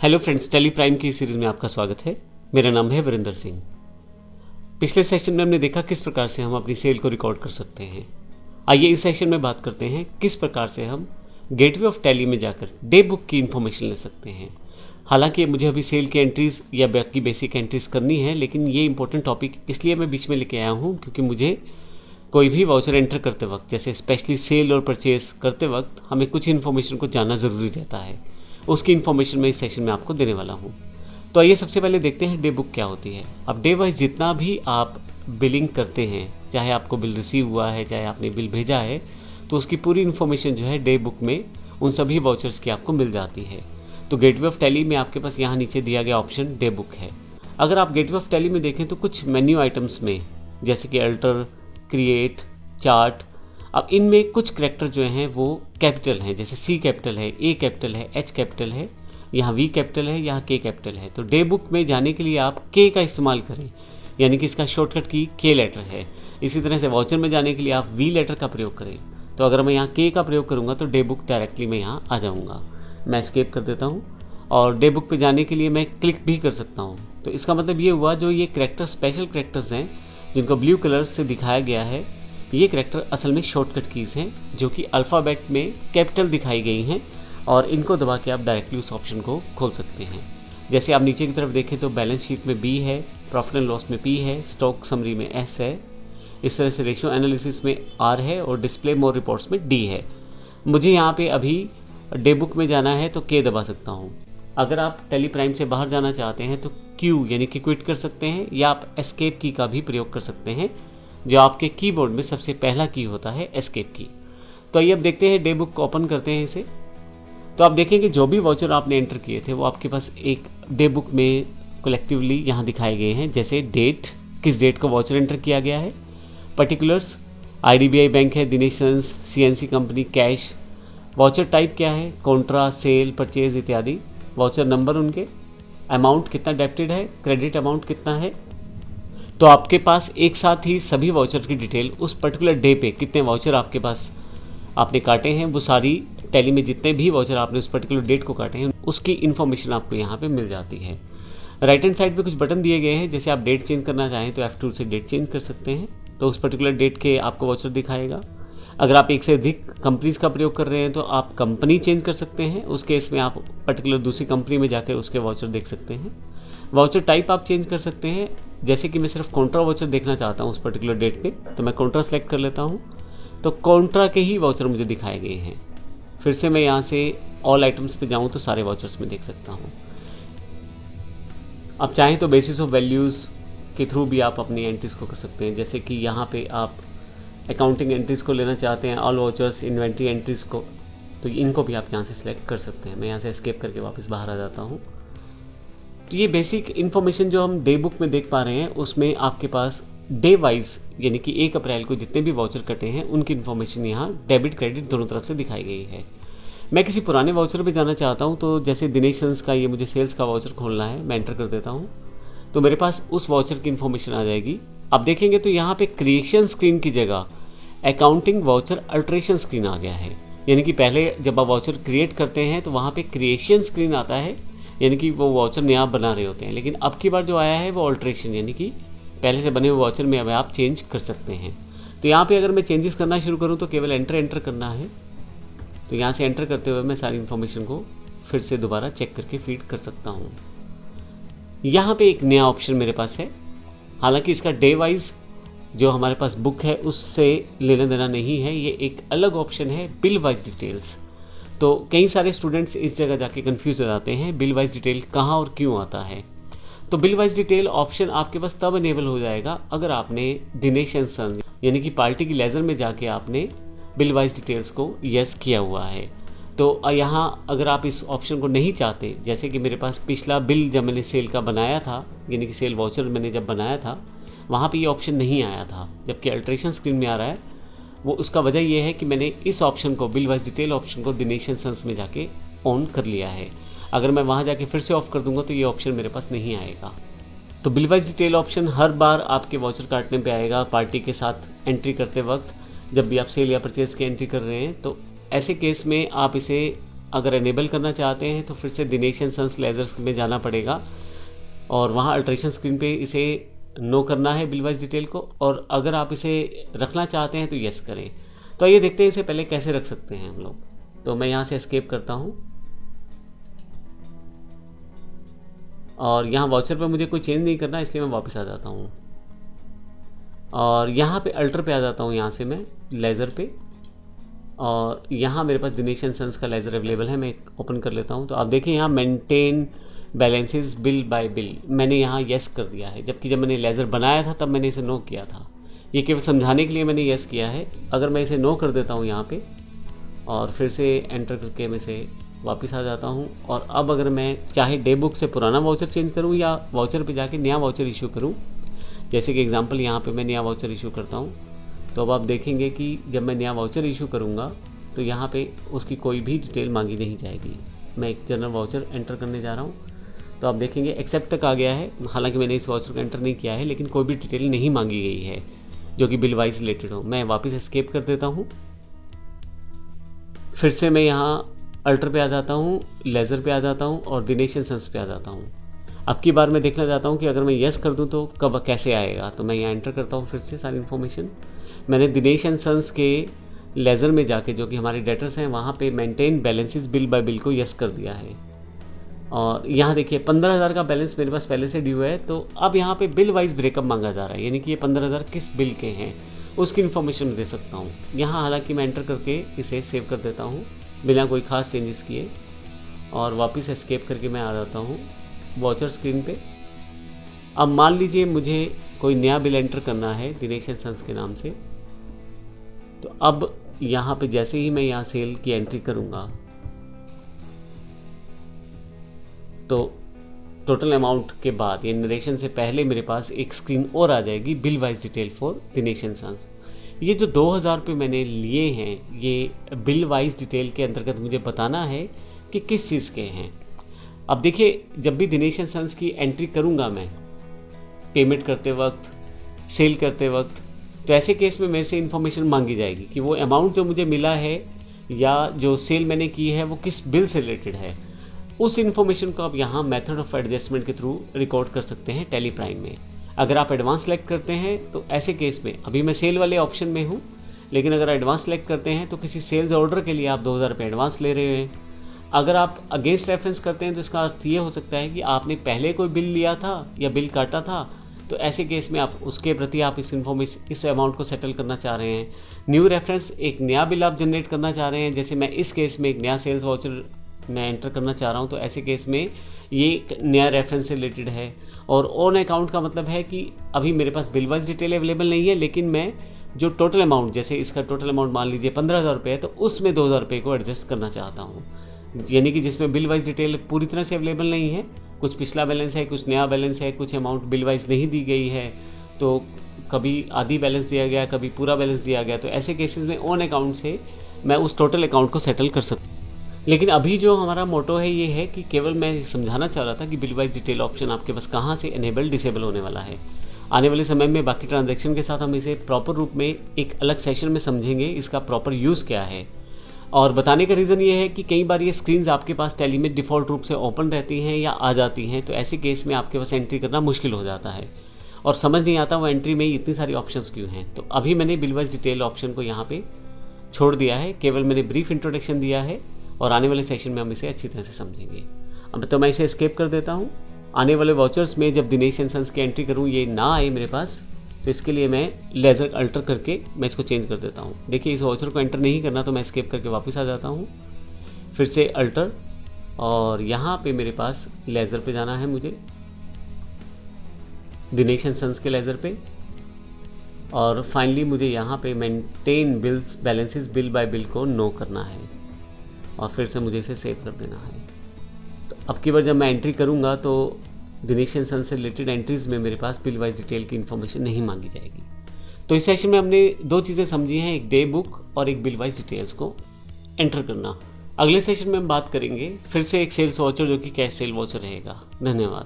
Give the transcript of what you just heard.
Hello friends, Tally Prime की series में आपका स्वागत है। मेरा नाम है वीरेंद्र सिंह। पिछले सेशन में हमने देखा किस प्रकार से हम अपनी सेल को रिकॉर्ड कर सकते हैं। आइए इस सेशन में बात करते हैं किस प्रकार से हम गेटवे ऑफ टैली में जाकर डे बुक की इन्फॉर्मेशन ले सकते हैं। हालांकि मुझे अभी सेल की एंट्रीज़ या बाकी बेसिक एंट्रीज़ करनी है, लेकिन ये इंपॉर्टेंट टॉपिक इसलिए मैं बीच में लेके आया हूँ क्योंकि मुझे कोई भी वाउचर एंटर करते वक्त, जैसे स्पेशली सेल और परचेज करते वक्त, हमें कुछ इन्फॉर्मेशन को जानना ज़रूरी रहता है। उसकी इन्फॉर्मेशन मैं इस सेशन में आपको देने वाला हूँ। तो आइए सबसे पहले देखते हैं डे बुक क्या होती है। अब डे वाइज जितना भी आप बिलिंग करते हैं, चाहे आपको बिल रिसीव हुआ है, चाहे आपने बिल भेजा है, तो उसकी पूरी इन्फॉर्मेशन जो है डे बुक में उन सभी वाउचर्स की आपको मिल जाती है। तो गेटवे ऑफ टैली में आपके पास यहाँ नीचे दिया गया ऑप्शन डे बुक है। अगर आप गेटवे ऑफ टैली में देखें तो कुछ मेन्यू आइटम्स में, जैसे कि अल्टर, क्रिएट, चार्ट, अब इनमें कुछ करैक्टर जो हैं वो कैपिटल हैं, जैसे सी कैपिटल है, ए कैपिटल है, एच कैपिटल है, यहाँ वी कैपिटल है, यहाँ के कैपिटल है। तो डे बुक में जाने के लिए आप के का इस्तेमाल करें, यानी कि इसका शॉर्टकट की के लेटर है। इसी तरह से वाउचर में जाने के लिए आप वी लेटर का प्रयोग करें। तो अगर मैं यहाँ के का प्रयोग करूँगा तो डे बुक डायरेक्टली मैं यहाँ आ जाऊँगा। मैं एस्केप कर देता हूँ और डे बुक पर जाने के लिए मैं क्लिक भी कर सकता हूँ। तो इसका मतलब ये हुआ, जो ये करैक्टर स्पेशल करैक्टर्स हैं जिनको ब्लू कलर से दिखाया गया है, ये करैक्टर असल में शॉर्टकट कीज़ हैं जो कि अल्फ़ाबेट में कैपिटल दिखाई गई हैं, और इनको दबा के आप डायरेक्टली उस ऑप्शन को खोल सकते हैं। जैसे आप नीचे की तरफ देखें तो बैलेंस शीट में बी है, प्रॉफिट एंड लॉस में पी है, स्टॉक समरी में एस है, इस तरह से रेशियो एनालिसिस में आर है और डिस्प्ले मोर रिपोर्ट्स में डी है। मुझे यहाँ पे अभी डे बुक में जाना है तो के दबा सकता हूँ। अगर आप टेली प्राइम से बाहर जाना चाहते हैं तो क्यू यानी कि क्विट कर सकते हैं, या आप एस्केप की का भी प्रयोग कर सकते हैं, जो आपके कीबोर्ड में सबसे पहला की होता है एस्केप की। तो आइए अब देखते हैं, डे बुक को ओपन करते हैं इसे। तो आप देखेंगे जो भी वाउचर आपने एंटर किए थे वो आपके पास एक डे बुक में कलेक्टिवली यहाँ दिखाए गए हैं। जैसे डेट, किस डेट को वाउचर एंटर किया गया है, पर्टिकुलर्स, IDBI बैंक है, Dinesh sons, CNC company, cash, voucher type क्या है, कॉन्ट्रा, सेल, परचेज इत्यादि, वाउचर नंबर उनके, अमाउंट कितना डेबिटेड है, क्रेडिट अमाउंट कितना है। तो आपके पास एक साथ ही सभी वाउचर की डिटेल, उस पर्टिकुलर डे पे कितने वाउचर आपके पास आपने काटे हैं, वो सारी टैली में जितने भी वाउचर आपने उस पर्टिकुलर डेट को काटे हैं उसकी इन्फॉर्मेशन आपको यहाँ पे मिल जाती है। राइट हैंड साइड पे कुछ बटन दिए गए हैं, जैसे आप डेट चेंज करना चाहें तो F2 से डेट चेंज कर सकते हैं, तो उस पर्टिकुलर डेट के आपको वाउचर दिखाएगा। अगर आप एक से अधिक कंपनीज़ का प्रयोग कर रहे हैं तो आप कंपनी चेंज कर सकते हैं, उस केस में आप पर्टिकुलर दूसरी कंपनी में जाकर उसके वाउचर देख सकते हैं। वाउचर टाइप आप चेंज कर सकते हैं, जैसे कि मैं सिर्फ कॉन्ट्रा वाउचर देखना चाहता हूँ उस पर्टिकुलर डेट पे, तो मैं कॉन्ट्रा सेलेक्ट कर लेता हूँ, तो कॉन्ट्रा के ही वाउचर मुझे दिखाए गए हैं। फिर से मैं यहाँ से ऑल आइटम्स पे जाऊँ तो सारे वाउचर्स में देख सकता हूँ। आप चाहें तो बेसिस ऑफ वैल्यूज़ के थ्रू भी आप अपनी एंट्रीज़ को कर सकते हैं, जैसे कि यहाँ पे आप अकाउंटिंग एंट्रीज़ को लेना चाहते हैं, ऑल वाउचर्स, इन्वेंट्री एंट्रीज़ को, तो इनको भी आप यहाँ से सिलेक्ट कर सकते हैं। मैं यहाँ से एस्केप करके वापस बाहर आ जाता हूँ। तो ये बेसिक इन्फॉर्मेशन जो हम डे बुक में देख पा रहे हैं उसमें आपके पास डे वाइज, यानी कि 1 अप्रैल को जितने भी वाउचर कटे हैं उनकी इन्फॉर्मेशन यहाँ डेबिट क्रेडिट दोनों तरफ से दिखाई गई है। मैं किसी पुराने वाउचर पे जाना चाहता हूँ, तो जैसे दिनेश सन्स का ये मुझे सेल्स का वाउचर खोलना है, मैं एंटर कर देता हूँ तो मेरे पास उस वाउचर की इन्फॉर्मेशन आ जाएगी। अब देखेंगे तो यहाँ पे क्रिएशन स्क्रीन की जगह अकाउंटिंग वाउचर अल्ट्रेशन स्क्रीन आ गया है। यानी कि पहले जब आप वाउचर क्रिएट करते हैं तो वहाँ पे क्रिएशन स्क्रीन आता है, यानी कि वो वाउचर नया बना रहे होते हैं, लेकिन अब की बार जो आया है वो अल्ट्रेशन, यानी कि पहले से बने हुए वाउचर में अब आप चेंज कर सकते हैं। तो यहाँ पे अगर मैं चेंजेस करना शुरू करूँ तो केवल एंटर करना है। तो यहाँ से एंटर करते हुए मैं सारी इन्फॉर्मेशन को फिर से दोबारा चेक करके फीड कर सकता हूँ। यहाँ पे एक नया ऑप्शन मेरे पास है, हालांकि इसका डे वाइज जो हमारे पास बुक है उससे लेना देना नहीं है, ये एक अलग ऑप्शन है, बिल वाइज डिटेल्स। तो कई सारे स्टूडेंट्स इस जगह जाके कंफ्यूज हो जाते हैं, बिल वाइज डिटेल कहाँ और क्यों आता है। तो बिल वाइज डिटेल ऑप्शन आपके पास तब इनेबल हो जाएगा अगर आपने दिनेश एंड सन यानी कि पार्टी की लेजर में जाके आपने बिल वाइज डिटेल्स को यस किया हुआ है। तो यहाँ अगर आप इस ऑप्शन को नहीं चाहते, जैसे कि मेरे पास पिछला बिल जब मैंने सेल का बनाया था, यानी कि सेल वाउचर मैंने जब बनाया था, वहाँ पे ये ऑप्शन नहीं आया था, जबकि अल्ट्रेशन स्क्रीन में आ रहा है। वो उसका वजह ये है कि मैंने इस ऑप्शन को, बिल वाइज डिटेल ऑप्शन को दिनेश एंड सन्स में जाके ऑन कर लिया है। अगर मैं वहाँ जाके फिर से ऑफ कर दूंगा तो ये ऑप्शन मेरे पास नहीं आएगा। तो बिल वाइज डिटेल ऑप्शन हर बार आपके वाउचर काटने पे आएगा पार्टी के साथ एंट्री करते वक्त, जब भी आप सेल या परचेज़ की एंट्री कर रहे हैं। तो ऐसे केस में आप इसे अगर इनेबल करना चाहते हैं तो फिर से दिनेश एंड सन्स लेजर्स में जाना पड़ेगा और वहाँ अल्ट्रेशन स्क्रीन पे इसे नो करना है बिल वाइज डिटेल को, और अगर आप इसे रखना चाहते हैं तो यस करें। तो आइए देखते हैं इसे पहले कैसे रख सकते हैं हम लोग। तो मैं यहाँ से एस्केप करता हूँ और यहाँ वाउचर पे मुझे कोई चेंज नहीं करना, इसलिए मैं वापस आ जाता हूँ और यहाँ पे अल्टर पे आ जाता हूँ, यहाँ से मैं लेज़र पे, और यहाँ मेरे पास दिनेश एंड सन्स का लेज़र अवेलेबल है। मैं ओपन कर लेता हूँ तो आप देखिए यहाँ maintain balances bill bye bill मैंने यहाँ यस कर दिया है, जबकि जब मैंने लेज़र बनाया था तब मैंने इसे नो किया था। ये केवल समझाने के लिए मैंने यस किया है। अगर मैं इसे नो कर देता हूँ यहाँ पे और फिर से एंटर करके मैं इसे वापस आ जाता हूँ, और अब अगर मैं चाहे डे बुक से पुराना वाउचर चेंज करूँ या वाउचर पे जाके नया वाउचर इशू करूँ, जैसे कि एग्जांपल यहाँ पे मैं नया वाउचर इशू करता हूँ, तो अब आप देखेंगे कि जब मैं नया वाउचर इशू करूँगा तो यहाँ पे उसकी कोई भी डिटेल मांगी नहीं जाएगी। मैं एक जनरल वाउचर एंटर करने जा रहा हूँ तो आप देखेंगे एक्सेप्ट तक आ गया है, हालांकि मैंने इस वाउचर को एंटर नहीं किया है, लेकिन कोई भी डिटेल नहीं मांगी गई है जो कि बिल वाइज रिलेटेड हो। मैं वापस एस्केप कर देता हूँ, फिर से मैं यहाँ अल्टर पे आ जाता हूँ, लेज़र पे आ जाता हूँ और दिनेश एंड सन्स पे आ जाता हूँ। अब की बार मैं देखना चाहता हूँ कि अगर मैं यस कर दूँ तो कब कैसे आएगा। तो मैं यहाँ एंटर करता हूँ फिर से सारी इन्फॉर्मेशन। मैंने दिनेश एंड सन्स के लेज़र में जाके, जो कि हमारे डेटर्स हैं, वहाँ पे maintain balances bill bye bill को यस कर दिया है। और यहाँ देखिए 15,000 का बैलेंस मेरे पास पहले से ड्यू है, तो अब यहाँ पे बिल वाइज ब्रेकअप मांगा जा रहा है, यानी कि ये 15,000 किस बिल के हैं उसकी इन्फॉर्मेशन मैं दे सकता हूँ। यहाँ हालांकि मैं एंटर करके इसे सेव कर देता हूँ बिना कोई ख़ास चेंजेस किए, और वापस एस्केप करके मैं आ जाता हूँ वाउचर स्क्रीन पे। अब मान लीजिए मुझे कोई नया बिल एंटर करना है दिनेश एंड सन्स के नाम से, तो अब यहाँ पे जैसे ही मैं यहाँ सेल की एंट्री करूँगा तो टोटल अमाउंट के बाद ये नरेशन से पहले मेरे पास एक स्क्रीन और आ जाएगी, bill wise detail for Dinesh and sons. ये जो 2,000 रुपये मैंने लिए हैं, ये बिल वाइज डिटेल के अंतर्गत मुझे बताना है कि किस चीज़ के हैं। अब देखिए, जब भी दिनेश एंड सन्स की एंट्री करूँगा मैं पेमेंट करते वक्त, सेल करते वक्त, तो ऐसे केस में मेरे से इन्फॉर्मेशन मांगी जाएगी कि वो अमाउंट जो मुझे मिला है या जो सेल मैंने की है वो किस बिल से रिलेटेड है। उस इन्फॉर्मेशन को आप यहाँ मेथड ऑफ एडजस्टमेंट के थ्रू रिकॉर्ड कर सकते हैं टैली प्राइम में। अगर आप एडवांस सेलेक्ट करते हैं तो ऐसे केस में, अभी मैं सेल वाले ऑप्शन में हूँ, लेकिन अगर एडवांस सेलेक्ट करते हैं तो किसी सेल्स ऑर्डर के लिए आप 2,000 रुपये एडवांस ले रहे हैं। अगर आप अगेंस्ट रेफरेंस करते हैं तो इसका अर्थ ये हो सकता है कि आपने पहले कोई बिल लिया था या बिल काटा था, तो ऐसे केस में आप उसके प्रति आप इस अमाउंट को सेटल करना चाह रहे हैं। न्यू रेफरेंस, एक नया बिल आप जनरेट करना चाह रहे हैं, जैसे मैं इस केस में एक नया सेल्स वाउचर मैं एंटर करना चाह रहा हूं, तो ऐसे केस में ये एक नया रेफरेंस से रिलेटेड है। और ऑन अकाउंट का मतलब है कि अभी मेरे पास बिल वाइज डिटेल अवेलेबल नहीं है, लेकिन मैं जो टोटल अमाउंट, जैसे इसका टोटल अमाउंट मान लीजिए 15,000 रुपये है, तो उसमें 2,000 रुपये को एडजस्ट करना चाहता हूँ, यानी कि जिसमें बिल वाइज डिटेल पूरी तरह से अवेलेबल नहीं है, कुछ पिछला बैलेंस है, कुछ नया बैलेंस है, कुछ अमाउंट बिल वाइज नहीं दी गई है, तो कभी आधी बैलेंस दिया गया, कभी पूरा बैलेंस दिया गया, तो ऐसे केसेस में ऑन अकाउंट से मैं उस टोटल अकाउंट को सेटल कर सकता हूँ। लेकिन अभी जो हमारा मोटो है ये है कि केवल मैं समझाना चाह रहा था कि बिल वाइज डिटेल ऑप्शन आपके पास कहाँ से इनेबल डिसेबल होने वाला है। आने वाले समय में बाकी ट्रांजैक्शन के साथ हम इसे प्रॉपर रूप में एक अलग सेशन में समझेंगे, इसका प्रॉपर यूज़ क्या है। और बताने का रीज़न ये है कि कई बार ये स्क्रीन्स आपके पास टैली में डिफ़ॉल्ट रूप से ओपन रहती हैं या आ जाती हैं, तो ऐसे केस में आपके पास एंट्री करना मुश्किल हो जाता है और समझ नहीं आता वो एंट्री में इतनी सारी ऑप्शंस क्यों हैं। तो अभी मैंने बिल वाइज डिटेल ऑप्शन को यहाँ पे छोड़ दिया है, केवल मैंने ब्रीफ इंट्रोडक्शन दिया है और आने वाले सेशन में हम इसे अच्छी तरह से समझेंगे। अब तो मैं इसे एस्केप कर देता हूँ। आने वाले वाउचर्स में जब दिनेश एंड सन्स की एंट्री करूँ ये ना आए मेरे पास, तो इसके लिए मैं लेज़र अल्टर करके मैं इसको चेंज कर देता हूँ। देखिए, इस वाउचर को एंटर नहीं करना तो मैं एस्केप करके वापस आ जाता हूँ, फिर से अल्टर, और यहाँ पे मेरे पास लेज़र पे जाना है मुझे, दिनेश एंड सन्स के लेज़र पे, और फाइनली मुझे यहाँ पे maintain bills balances bill bye bill को नो करना है और फिर से मुझे इसे सेव कर देना है। तो अब की बार जब मैं एंट्री करूँगा तो दिनेश एंड सन्स से रिलेटेड एंट्रीज़ में मेरे पास बिल वाइज डिटेल की इन्फॉर्मेशन नहीं मांगी जाएगी। तो इस सेशन में हमने दो चीज़ें समझी हैं, एक डे बुक और एक बिल वाइज डिटेल्स को एंटर करना। अगले सेशन में हम बात करेंगे फिर से एक सेल्स वाउचर जो कि कैश सेल वाउचर रहेगा। धन्यवाद।